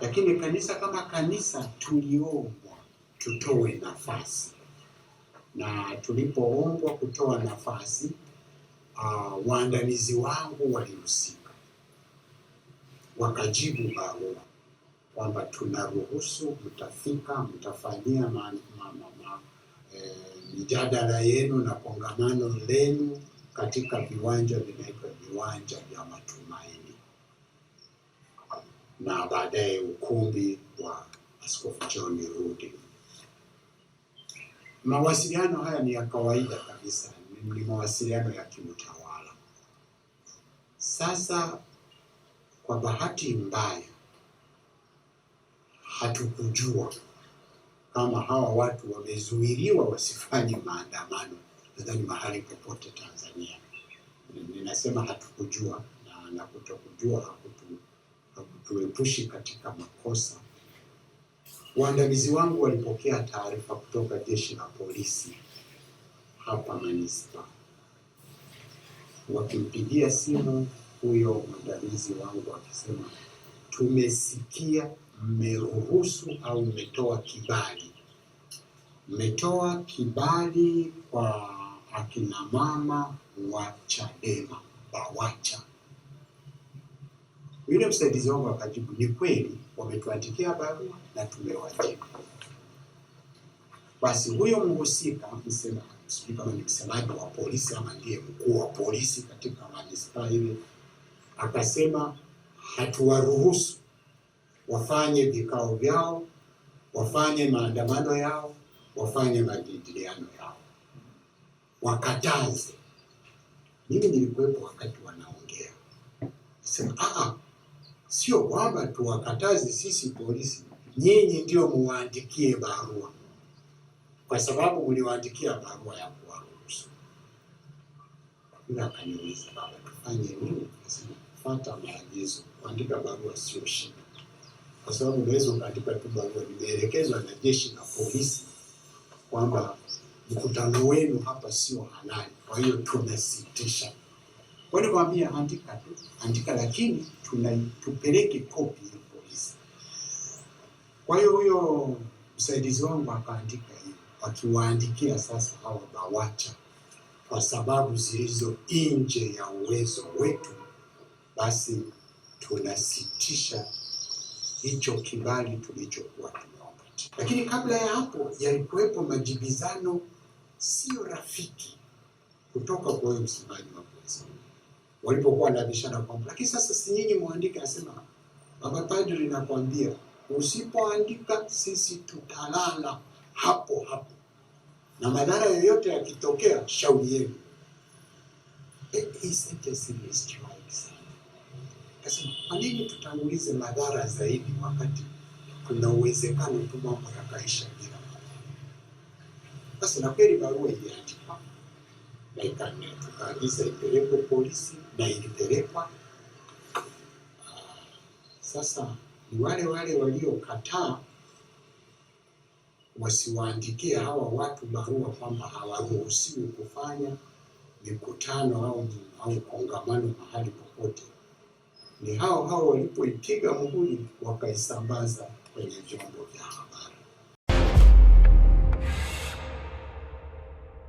Lakini kanisa kama kanisa tuliombwa tutoe nafasi, na tulipoombwa kutoa nafasi waandamizi wangu walihusika, wakajibu barua kwamba tunaruhusu mtafika, mtafanyia mijadala yenu na kongamano lenu katika viwanja vinaitwa viwanja vya Matumaini, na baadaye ukumbi wa Askofu John Rudi. Mawasiliano haya ni ya kawaida kabisa, ni mawasiliano ya kiutawala. Sasa kwa bahati mbaya hatukujua kama hawa watu wamezuiliwa wasifanye maandamano, nadhani mahali popote Tanzania. Ninasema hatukujua, na kutokujua hakutuepushi katika makosa. Waandamizi wangu walipokea taarifa kutoka jeshi la polisi hapa manispaa, wakimpigia simu huyo mwandamizi wangu akisema, tumesikia mmeruhusu au mmetoa kibali kwa akina mama wa Chadema BAWACHA. Yule msaidizi wangu akajibu, ni kweli wametuandikia barua na tumewajibu. Basi huyo mhusika, sijui kama ni msemaji wa polisi ama ndiye mkuu wa polisi katika manispaa ile, akasema hatuwaruhusu wafanye vikao vyao, wafanye maandamano yao, wafanye majadiliano yao, wakataze. Mimi nilikuwepo wakati wanaongea. Sema sio kwamba tuwakataze sisi polisi, nyinyi ndio muwaandikie barua, kwa sababu mliwaandikia barua ya kuwaruhusu. Ila akaniuliza, baba, tufanye nini? Fuata maagizo. Kuandika barua sio shida, kwa sababu unaweza ukaandika tu barua, nimeelekezwa na jeshi la polisi kwamba mkutano wenu hapa sio halali, kwa hiyo tunasitisha. Walikwambia andika, lakini tupeleke kopi ya polisi. Kwa hiyo huyo msaidizi wangu akaandika hiyo, akiwaandikia sasa hawa BAWACHA, kwa sababu zilizo nje ya uwezo wetu, basi tunasitisha hicho kibali tulichokuwa tumeomba. Lakini kabla ya hapo yalikuwepo majibizano sio rafiki kutoka kwa huyo msemaji wa polisi, walipokuwa wanabishana kwamba, lakini sasa si nyinyi muandike. Asema, baba padri, nakwambia usipoandika sisi tutalala hapo hapo, na madhara yoyote yakitokea shauri yenu. Kasema, kwa nini tutangulize madhara zaidi wakati kuna uwezekano tu mambo yakaisha bila? Sasa na kweli barua iliandikwa na tukaagiza ipelekwe polisi na ilipelekwa. Sasa ni wale waliokataa wasiwaandikie hawa watu barua kwamba hawaruhusiwi kufanya mikutano au kongamano mahali popote, ni hao walipoipiga muhuri wakaisambaza kwenye vyombo vya habari.